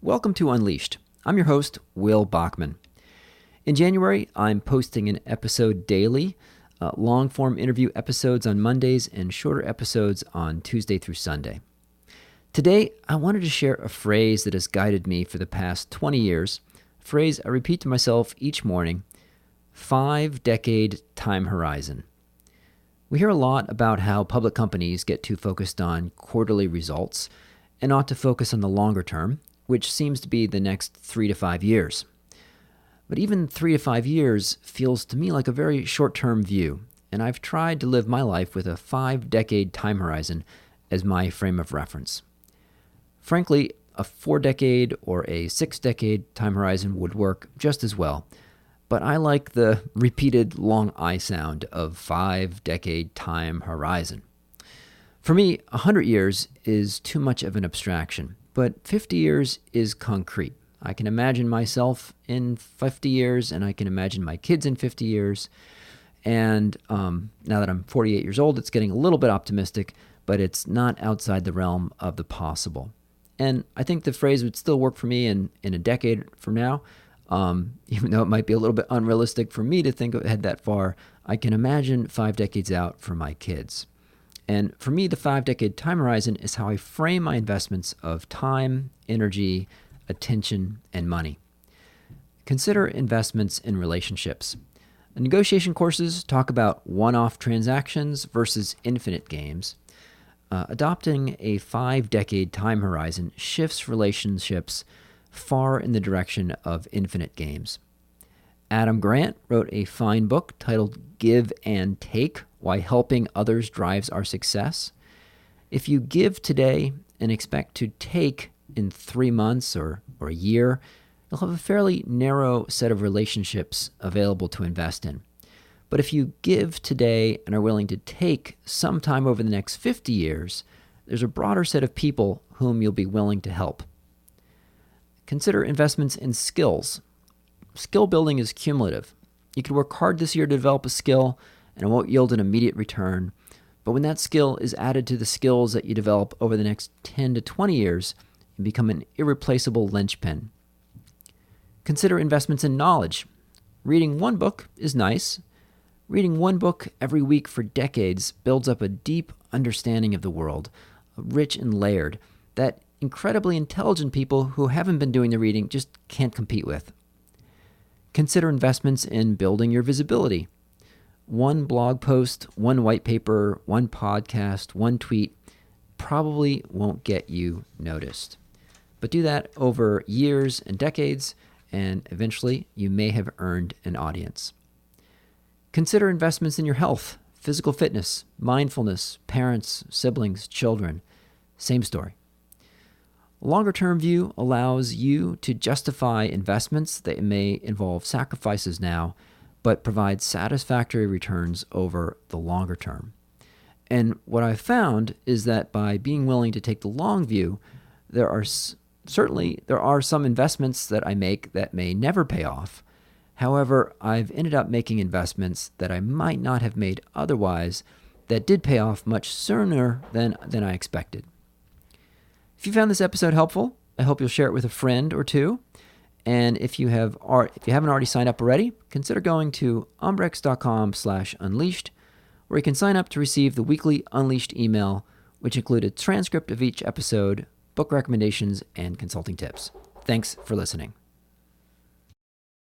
Welcome to Unleashed. I'm your host, Will Bachman. In January, I'm posting an episode daily, long-form interview episodes on Mondays and shorter episodes on Tuesday through Sunday. Today, I wanted to share a phrase that has guided me for the past 20 years, a phrase I repeat to myself each morning: 5-decade time horizon. We hear a lot about how public companies get too focused on quarterly results and ought to focus on the longer term, which seems to be the next 3 to 5 years. But even 3 to 5 years feels to me like a very short-term view, and I've tried to live my life with a 5-decade time horizon as my frame of reference. Frankly, a 4-decade or a 6-decade time horizon would work just as well, but I like the repeated long I sound of 5-decade time horizon. For me, 100 years is too much of an abstraction, but 50 years is concrete. I can imagine myself in 50 years, and I can imagine my kids in 50 years. And now that I'm 48 years old, it's getting a little bit optimistic, but it's not outside the realm of the possible. And I think the phrase would still work for me in a decade from now. Even though it might be a little bit unrealistic for me to think ahead that far, I can imagine 5 decades out for my kids. And for me, the 5-decade time horizon is how I frame my investments of time, energy, attention, and money. Consider investments in relationships. Negotiation courses talk about one-off transactions versus infinite games. Adopting a 5-decade time horizon shifts relationships far in the direction of infinite games. Adam Grant wrote a fine book titled Give and Take: Why Helping Others Drives Our Success. If you give today and expect to take in 3 months or a year, you'll have a fairly narrow set of relationships available to invest in. But if you give today and are willing to take sometime over the next 50 years, there's a broader set of people whom you'll be willing to help. Consider investments in skills. Skill building is cumulative. You could work hard this year to develop a skill, and it won't yield an immediate return. But when that skill is added to the skills that you develop over the next 10 to 20 years, you become an irreplaceable linchpin. Consider investments in knowledge. Reading one book is nice. Reading one book every week for decades builds up a deep understanding of the world, rich and layered, that incredibly intelligent people who haven't been doing the reading just can't compete with. Consider investments in building your visibility. One blog post, one white paper, one podcast, one tweet probably won't get you noticed. But do that over years and decades, and eventually you may have earned an audience. Consider investments in your health, physical fitness, mindfulness, parents, siblings, children. Same story. A longer-term view allows you to justify investments that may involve sacrifices now, but provide satisfactory returns over the longer term. And what I've found is that by being willing to take the long view, there are some investments that I make that may never pay off. However, I've ended up making investments that I might not have made otherwise that did pay off much sooner than I expected. If you found this episode helpful, I hope you'll share it with a friend or two. And if you haven't already signed up already, consider going to umbrex.com/unleashed, where you can sign up to receive the weekly Unleashed email, which include a transcript of each episode, book recommendations, and consulting tips. Thanks for listening.